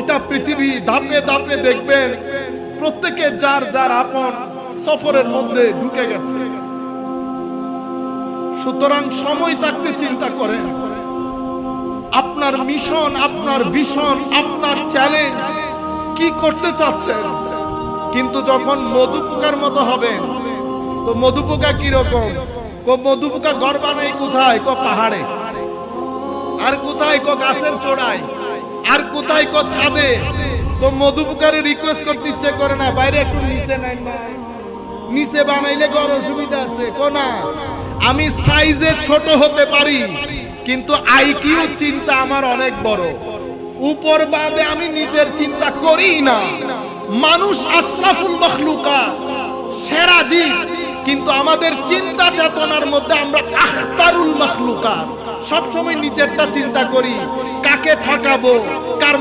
এটা পৃথিবী, ধাপে ধাপে দেখবেন প্রত্যেকে যার যার আপন সফরের মধ্যে ঢুকে গেছে। সুতরাং সময় থাকতে চিন্তা করেন আপনার মিশন, আপনার ভিশন, আপনার চ্যালেঞ্জ কি করতে চাচ্ছেন। কিন্তু যখন মধু পোকার মতো হবেন, তো মধু পোকা কিরকম? মধু পোকা ঘর বানাই কোথায়? পাহাড়ে। আর কোথায়? গাছের চূড়ায়। আর কোথায়? ছাদে। তো মধু পোকারে রিকোয়েস্ট করতে ইচ্ছে করে না, বাইরে একটু নিচে নাই না, নিচে বানাইলে ঘর অসুবিধা আছে। না, আমি সাইজে ছোট হতে পারি, কিন্তু আইকিউ চিন্তা আমার অনেক বড়। উপর বাদে আমি নিচের চিন্তা করি না। মানুষ আশরাফুল মাখলুকাত, সেরা জীব, কিন্তু আমাদের চিন্তা চেতনার মধ্যে আমরা আখতারুল মাখলুকাত। সবসময় নিচেরটা চিন্তা করি, কাকে ঠকাবো, কার